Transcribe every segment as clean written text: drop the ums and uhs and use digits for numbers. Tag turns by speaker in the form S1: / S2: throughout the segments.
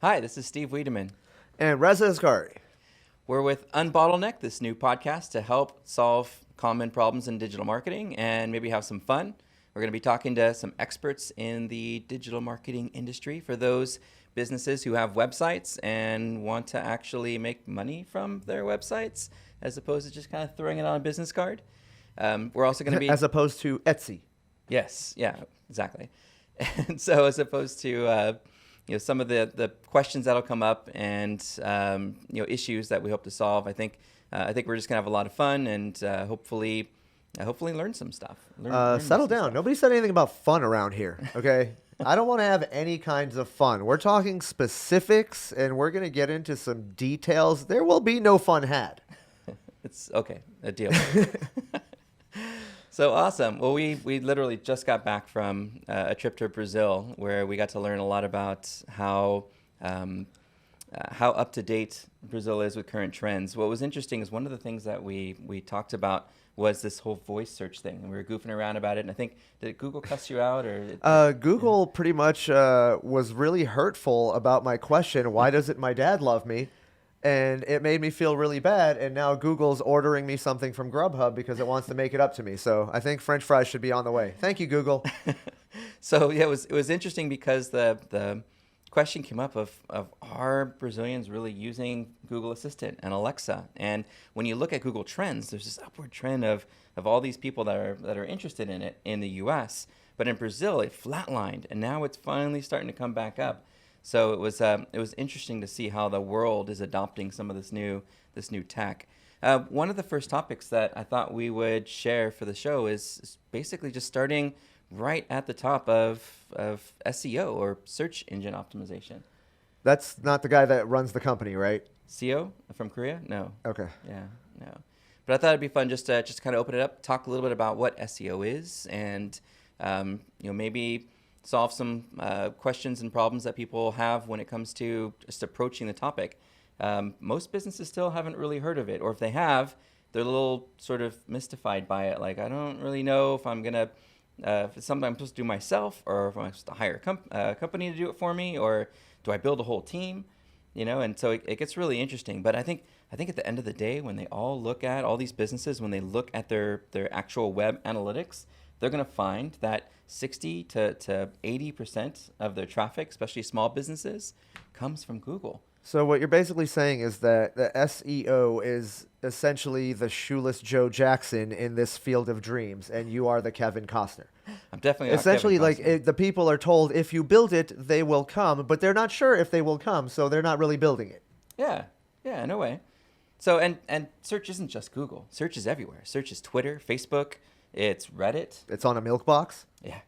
S1: Hi, this is Steve Wiideman.
S2: And Reza Asgari.
S1: We're with Unbottleneck, this new podcast to help solve common problems in digital marketing and maybe have some fun. We're going to be talking to some experts in the digital marketing industry for those businesses who have websites and want to actually make money from their websites as opposed to just kind of throwing it on a business card. We're also going to be...
S2: As opposed to Etsy.
S1: Yes, yeah, exactly. And so as opposed to... some of the questions that'll come up and issues that we hope to solve. I think we're just gonna have a lot of fun and hopefully learn some stuff.
S2: Settle down. Nobody said anything about fun around here. Okay, I don't want to have any kinds of fun. We're talking specifics, and we're gonna get into some details. There will be no fun had.
S1: It's okay. A deal. So awesome. Well, we literally just got back from a trip to Brazil where we got to learn a lot about how up to date Brazil is with current trends. What was interesting is one of the things that we talked about was this whole voice search thing, and we were goofing around about it. And I think, did Google cuss you out or?
S2: Google pretty much was really hurtful about my question. Why doesn't my dad love me? And it made me feel really bad, and now Google's ordering me something from Grubhub because it wants to make it up to me. So I think French fries should be on the way. Thank you, Google.
S1: So yeah, it was interesting because the question came up of are Brazilians really using Google Assistant and Alexa? And when you look at Google Trends, there's this upward trend of all these people that are interested in it in the U.S. But in Brazil, it flatlined, and now it's finally starting to come back up. So it was interesting to see how the world is adopting some of this new tech. One of the first topics that I thought we would share for the show is basically just starting right at the top of SEO or search engine optimization.
S2: That's not the guy that runs the company, right?
S1: SEO from Korea? No.
S2: Okay.
S1: Yeah, no. But I thought it'd be fun just to kind of open it up, talk a little bit about what SEO is, and maybe solve some questions and problems that people have when it comes to just approaching the topic. Most businesses still haven't really heard of it, or if they have, they're a little sort of mystified by it. Like, I don't really know if I'm gonna, if it's something I'm supposed to do myself, or if I'm supposed to hire a company to do it for me, or do I build a whole team? And so it gets really interesting. But I think at the end of the day, when they all look at all these businesses, when they look at their actual web analytics, they're going to find that 60 to 80% of their traffic, especially small businesses, comes from Google.
S2: So what you're basically saying is that the SEO is essentially the shoeless Joe Jackson in this field of dreams, and you are the Kevin Costner.
S1: I'm definitely not
S2: essentially
S1: Kevin Costner.
S2: like the people are told if you build it, they will come, but they're not sure if they will come, so they're not really building it.
S1: Yeah, in a way. So and search isn't just Google. Search is everywhere. Search is Twitter, Facebook. It's Reddit.
S2: It's on a milk box.
S1: Yeah.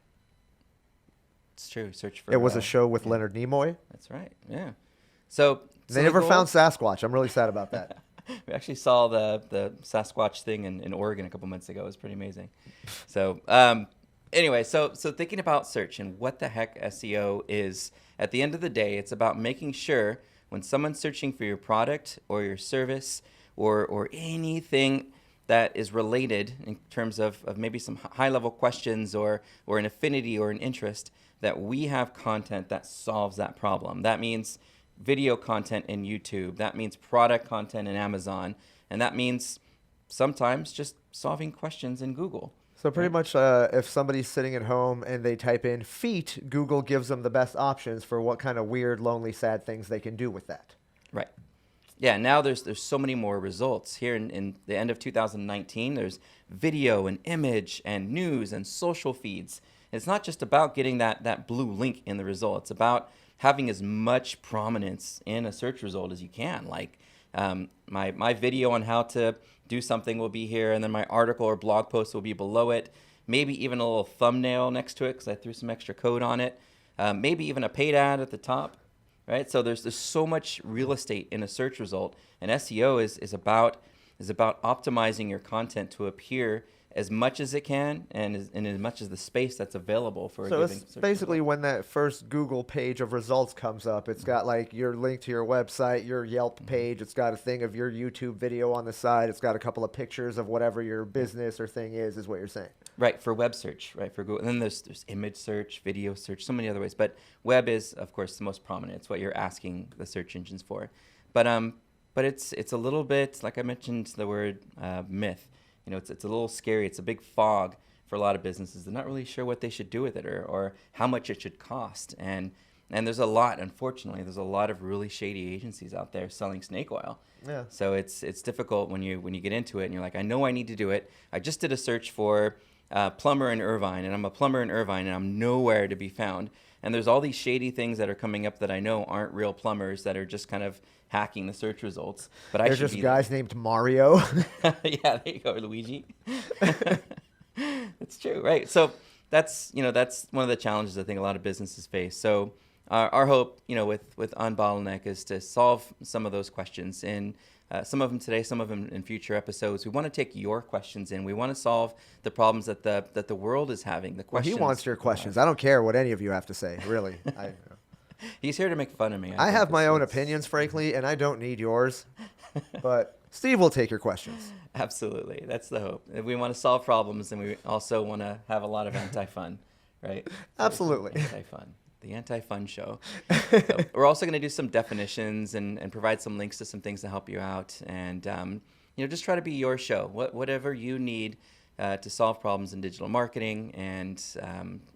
S1: It's true. Search for...
S2: It was a show with Leonard Nimoy.
S1: That's right. Yeah. So
S2: they never found Sasquatch. I'm really sad about that.
S1: We actually saw the Sasquatch thing in Oregon a couple months ago. It was pretty amazing. So anyway, so thinking about search and what the heck SEO is, at the end of the day, it's about making sure when someone's searching for your product or your service or anything that is related in terms of maybe some high-level questions or an affinity or an interest, that we have content that solves that problem. That means video content in YouTube. That means product content in Amazon. And that means sometimes just solving questions in Google.
S2: So pretty much if somebody's sitting at home and they type in feet, Google gives them the best options for what kind of weird, lonely, sad things they can do with that.
S1: Right. Yeah, now there's so many more results. Here in the end of 2019, there's video and image and news and social feeds. And it's not just about getting that blue link in the result. It's about having as much prominence in a search result as you can. Like my video on how to do something will be here, and then my article or blog post will be below it. Maybe even a little thumbnail next to it because I threw some extra code on it. Maybe even a paid ad at the top. Right, so there's so much real estate in a search result, and SEO is about optimizing your content to appear as much as it can, and as much as the space that's available for
S2: So
S1: a given
S2: it's
S1: search
S2: basically
S1: result.
S2: when that first Google page of results comes up, it's got like your link to your website, your Yelp page. It's got a thing of your YouTube video on the side. It's got a couple of pictures of whatever your business or thing is what you're saying.
S1: Right, for web search, right, for Google. And then there's image search, video search, so many other ways. But web is, of course, the most prominent. It's what you're asking the search engines for. But it's a little bit, like I mentioned, the word myth. You know, it's a little scary. It's a big fog for a lot of businesses. They're not really sure what they should do with it or how much it should cost. And there's a lot, unfortunately, there's a lot of really shady agencies out there selling snake oil.
S2: Yeah.
S1: So it's difficult when you get into it and you're like, I know I need to do it. I just did a search for plumber in Irvine, and I'm a plumber in Irvine, and I'm nowhere to be found. And there's all these shady things that are coming up that I know aren't real plumbers that are just kind of hacking the search results. But I
S2: There's
S1: should
S2: just
S1: be
S2: guys named Mario.
S1: yeah, there you go, Luigi. It's true, right? So that's one of the challenges I think a lot of businesses face. So our hope, with Unbottleneck is to solve some of those questions, and some of them today, some of them in future episodes. We want to take your questions in. We want to solve the problems that the world is having. The
S2: Well, he
S1: questions.
S2: wants your questions. I don't care what any of you have to say, really.
S1: He's here to make fun of me.
S2: I
S1: think
S2: have my
S1: that's-
S2: own opinions, frankly, and I don't need yours. But Steve will take your questions.
S1: Absolutely, that's the hope. We want to solve problems, and we also want to have a lot of anti-fun, right?
S2: Absolutely.
S1: Anti-fun. The anti-fun show. So we're also going to do some definitions and provide some links to some things to help you out, and just try to be your show. Whatever you need to solve problems in digital marketing, and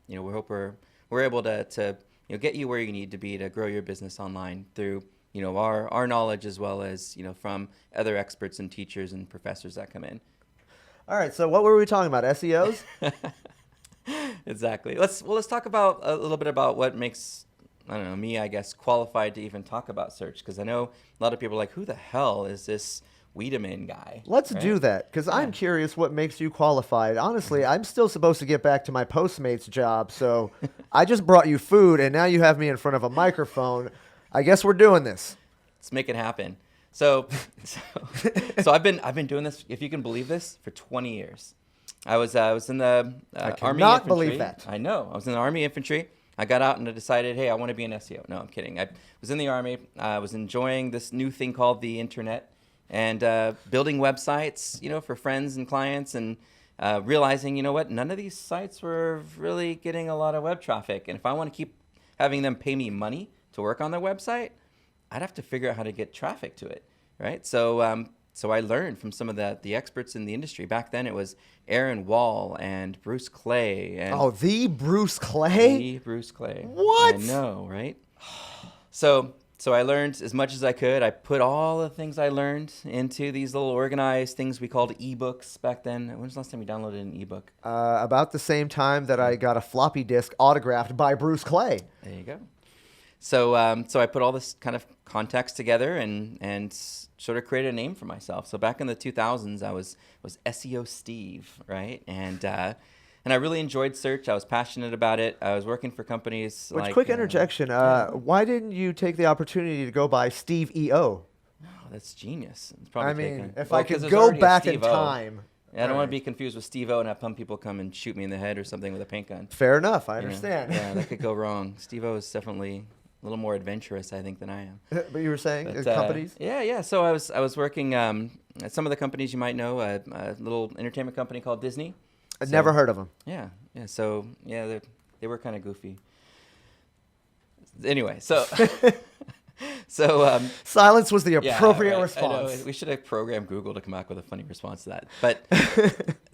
S1: we hope we're able to get you where you need to be to grow your business online through our knowledge, as well as from other experts and teachers and professors that come in.
S2: All right, so what were we talking about? SEOs?
S1: Exactly. Let's talk about a little bit about what makes, I don't know, me, I guess, qualified to even talk about search, because I know a lot of people are like, who the hell is this Wiideman guy?
S2: Let's
S1: right?
S2: do that, because I'm curious what makes you qualified. Honestly, I'm still supposed to get back to my Postmates job, so I just brought you food, and now you have me in front of a microphone. I guess we're doing this.
S1: Let's make it happen. So I've been doing this, if you can believe this, for 20 years. I was in the
S2: I
S1: Army
S2: cannot
S1: infantry.
S2: believe that.
S1: I know. I was in the Army infantry. I got out and I decided, hey, I want to be an SEO. No, I'm kidding. I was in the Army. I was enjoying this new thing called the internet, and building websites, for friends and clients, and realizing, none of these sites were really getting a lot of web traffic. And if I want to keep having them pay me money to work on their website, I'd have to figure out how to get traffic to it, right? So I learned from some of the experts in the industry. Back then, it was Aaron Wall and Bruce Clay. And
S2: the Bruce Clay?
S1: the Bruce Clay.
S2: What?
S1: I know, right? So I learned as much as I could. I put all the things I learned into these little organized things we called ebooks back then. When was the last time you downloaded an ebook?
S2: About the same time that I got a floppy disk autographed by Bruce Clay.
S1: There you go. So I put all this kind of context together and sort of created a name for myself. So back in the 2000s, I was SEO Steve, right? And I really enjoyed search. I was passionate about it. I was working for companies like...
S2: Quick interjection. Why didn't you take the opportunity to go by Steve EO?
S1: Oh, that's genius. It's probably
S2: if I could go back in time...
S1: Yeah, I don't want to be confused with Steve O and have some people come and shoot me in the head or something with a paint gun.
S2: Fair enough. I understand.
S1: Yeah, that could go wrong. Steve O is definitely a little more adventurous, I think, than I am.
S2: But you were saying companies?
S1: Yeah. So I was working at some of the companies you might know, a little entertainment company called Disney.
S2: I'd never heard of them.
S1: Yeah. So they were kind of goofy. Anyway, so
S2: silence was the appropriate
S1: right.
S2: response.
S1: I know. We should have programmed Google to come back with a funny response to that. But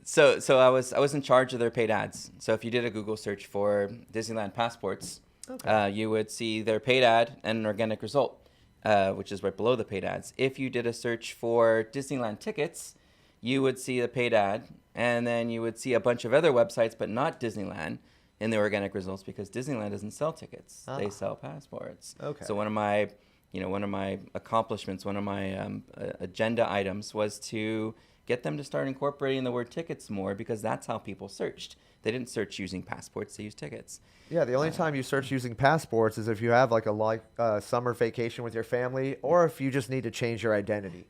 S1: so I was in charge of their paid ads. So if you did a Google search for Disneyland passports, you would see their paid ad and an organic result, which is right below the paid ads. If you did a search for Disneyland tickets, you would see the paid ad, and then you would see a bunch of other websites, but not Disneyland, in the organic results, because Disneyland doesn't sell tickets; they sell passports.
S2: Okay.
S1: So one of my accomplishments, one of my agenda items was to get them to start incorporating the word tickets more, because that's how people searched. They didn't search using passports; they used tickets.
S2: Yeah, the only time you search using passports is if you have like a summer vacation with your family, or if you just need to change your identity.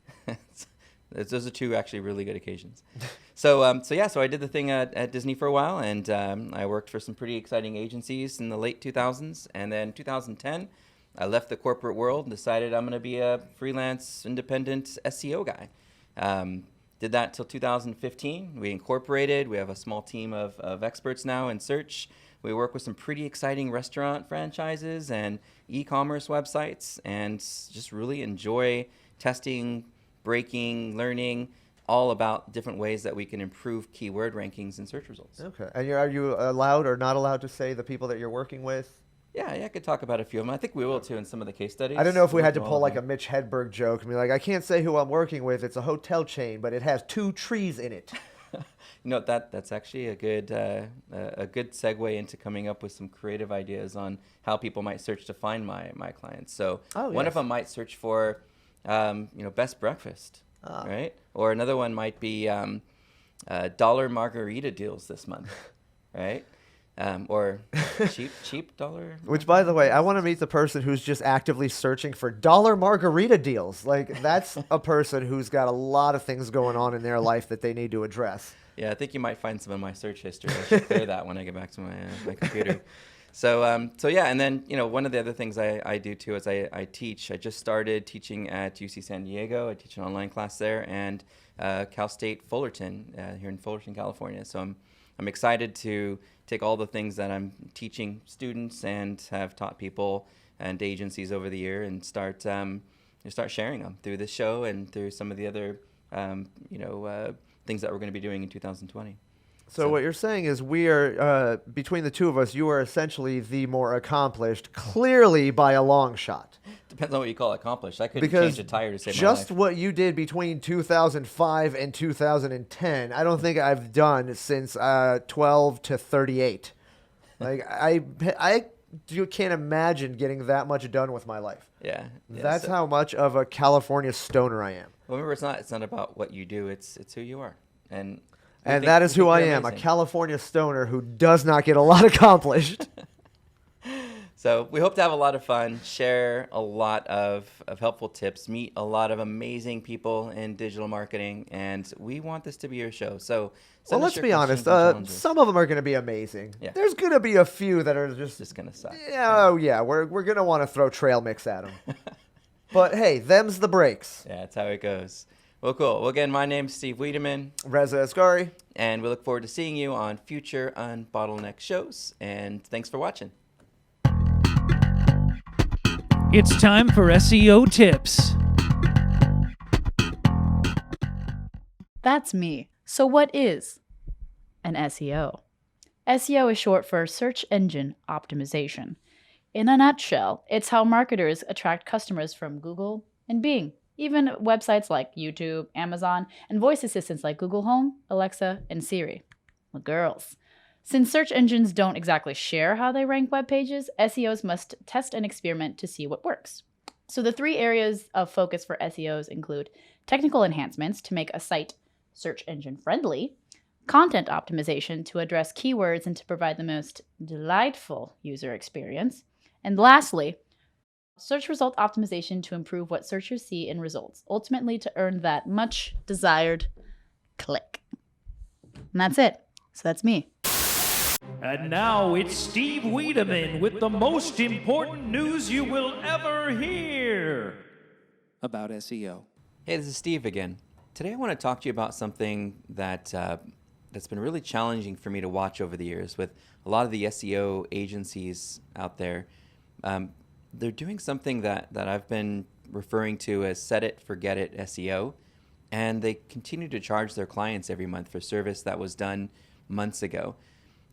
S1: Those are two actually really good occasions. So I did the thing at Disney for a while, and I worked for some pretty exciting agencies in the late 2000s. And then 2010, I left the corporate world and decided I'm going to be a freelance, independent SEO guy. Did that till 2015. We incorporated. We have a small team of experts now in search. We work with some pretty exciting restaurant franchises and e-commerce websites, and just really enjoy testing, breaking, learning all about different ways that we can improve keyword rankings and search results.
S2: Okay. And are you allowed or not allowed to say the people that you're working with?
S1: Yeah, I could talk about a few of them. I think we will too in some of the case studies.
S2: I don't know if we had to
S1: All
S2: pull
S1: of
S2: like
S1: them.
S2: a Mitch Hedberg joke and be like, I can't say who I'm working with. It's a hotel chain, but it has 2 trees in it.
S1: That's actually a good segue into coming up with some creative ideas on how people might search to find my clients. So one of them might search for best breakfast, right? Or another one might be dollar margarita deals this month, right? Or cheap dollar.
S2: Which, by the way, I want to meet the person who's just actively searching for dollar margarita deals. Like, that's a person who's got a lot of things going on in their life that they need to address.
S1: Yeah, I think you might find some in my search history. I should clear that when I get back to my computer. So yeah, and then one of the other things I do too is I teach. I just started teaching at UC San Diego. I teach an online class there, and Cal State Fullerton here in Fullerton, California. So I'm excited to take all the things that I'm teaching students and have taught people and agencies over the year and start sharing them through this show and through some of the other things that we're going to be doing in 2020.
S2: So what you're saying is we are, between the two of us, you are essentially the more accomplished, clearly by a long shot.
S1: Depends on what you call accomplished. I couldn't change a tire to save my
S2: just
S1: life.
S2: what you did between 2005 and 2010, I don't think I've done since 12 to 38. Like you can't imagine getting that much done with my life.
S1: Yeah.
S2: That's how much of a California stoner I am.
S1: Well, remember, it's not about what you do. It's who you are. And
S2: that is who I am, a California stoner who does not get a lot accomplished.
S1: So we hope to have a lot of fun, share a lot of helpful tips, meet a lot of amazing people in digital marketing, and we want this to be your show. So
S2: let's be honest. Some of them are going to be amazing.
S1: Yeah.
S2: There's going to be a few that are just
S1: going to suck.
S2: Yeah, we're going to want to throw trail mix at them. But hey, them's the breaks.
S1: Yeah, that's how it goes. Well, cool. Well, again, my name's Steve Wiideman.
S2: Reza Asgari.
S1: And we look forward to seeing you on future Unbottleneck shows. And thanks for watching.
S3: It's time for SEO tips.
S4: That's me. So what is an SEO? SEO is short for search engine optimization. In a nutshell, it's how marketers attract customers from Google and Bing, even websites like YouTube, Amazon, and voice assistants like Google Home, Alexa, and Siri. The girls. Since search engines don't exactly share how they rank web pages, SEOs must test and experiment to see what works. So the 3 areas of focus for SEOs include technical enhancements to make a site search engine friendly, content optimization to address keywords and to provide the most delightful user experience, and lastly, search result optimization to improve what searchers see in results, ultimately to earn that much desired click. And that's it. So that's me.
S3: And now it's Steve Wiideman with the most important news you will ever hear about SEO.
S1: Hey, this is Steve again. Today I want to talk to you about something that's been really challenging for me to watch over the years with a lot of the SEO agencies out there. They're doing something that I've been referring to as set it, forget it SEO, and they continue to charge their clients every month for service that was done months ago.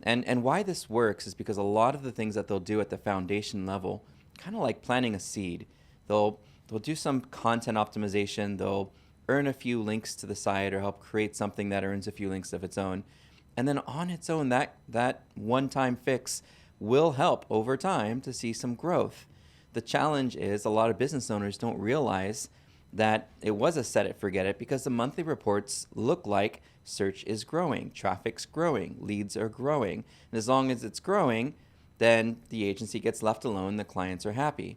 S1: And why this works is because a lot of the things that they'll do at the foundation level, kind of like planting a seed, they'll do some content optimization, they'll earn a few links to the site or help create something that earns a few links of its own. And then on its own, that one-time fix will help over time to see some growth. The challenge is a lot of business owners don't realize that it was a set it, forget it, because the monthly reports look like search is growing, traffic's growing, leads are growing. And as long as it's growing, then the agency gets left alone, the clients are happy.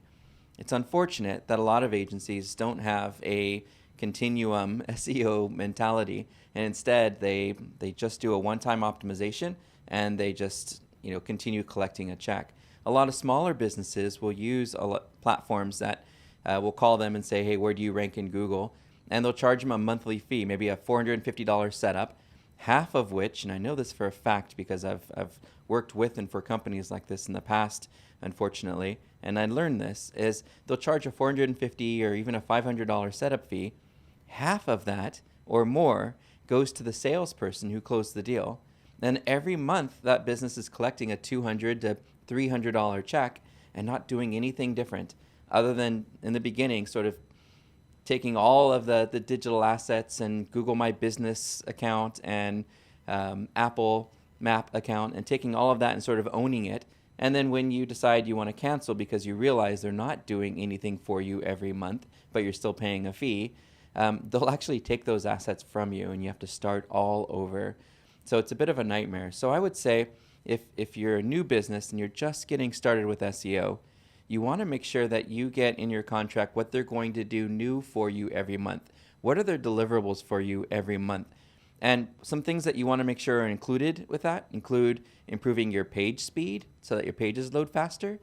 S1: It's unfortunate that a lot of agencies don't have a continuum SEO mentality, and instead they just do a one-time optimization and they just continue collecting a check. A lot of smaller businesses will use platforms that will call them and say, hey, where do you rank in Google? And they'll charge them a monthly fee, maybe a $450 setup, half of which, and I know this for a fact because I've worked with and for companies like this in the past, unfortunately, and I learned this, is they'll charge a $450 or even a $500 setup fee. Half of that or more goes to the salesperson who closed the deal. Then every month that business is collecting a $200 to $300 check and not doing anything different other than in the beginning sort of taking all of the digital assets and Google My Business account and Apple Map account and taking all of that and sort of owning it. And then when you decide you want to cancel because you realize they're not doing anything for you every month, but you're still paying a fee, they'll actually take those assets from you and you have to start all over. So it's a bit of a nightmare. So I would say if you're a new business and you're just getting started with SEO, you want to make sure that you get in your contract what they're going to do new for you every month. What are their deliverables for you every month? And some things that you want to make sure are included with that include improving your page speed so that your pages load faster,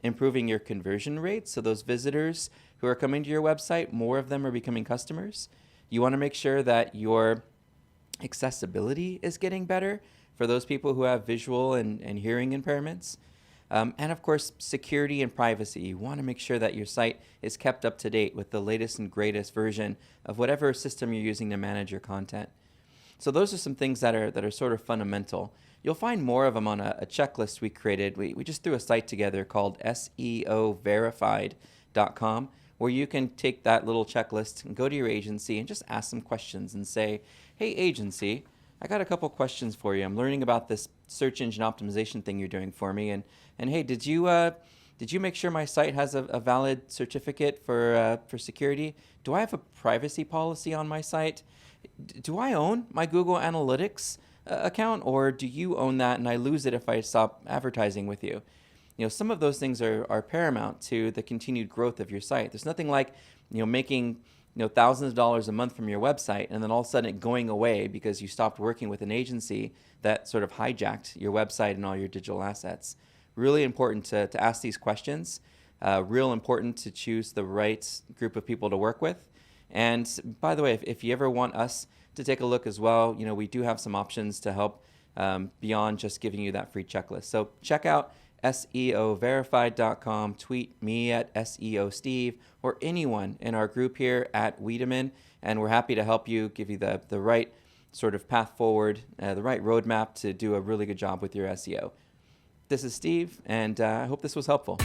S1: improving your conversion rates so those visitors who are coming to your website, more of them are becoming customers. You want to make sure that your accessibility is getting better for those people who have visual and hearing impairments. And of course, security and privacy. You want to make sure that your site is kept up to date with the latest and greatest version of whatever system you're using to manage your content. So those are some things that are sort of fundamental. You'll find more of them on a checklist we created. We just threw a site together called SEOverified.com, where you can take that little checklist and go to your agency and just ask some questions and say, hey, agency, I got a couple questions for you. I'm learning about this search engine optimization thing you're doing for me. And hey, did you make sure my site has a valid certificate for security? Do I have a privacy policy on my site? Do I own my Google Analytics account, or do you own that and I lose it if I stop advertising with you? Some of those things are paramount to the continued growth of your site. There's nothing like making thousands of dollars a month from your website and then all of a sudden it going away because you stopped working with an agency that sort of hijacked your website and all your digital assets. Really important to ask these questions. Real important to choose the right group of people to work with. And by the way, if you ever want us to take a look as well, we do have some options to help beyond just giving you that free checklist. So check out SEOverified.com, tweet me at SEO Steve or anyone in our group here at Wiideman, and we're happy to help you, give you the right sort of path forward, the right roadmap to do a really good job with your SEO. This is Steve, and I hope this was helpful.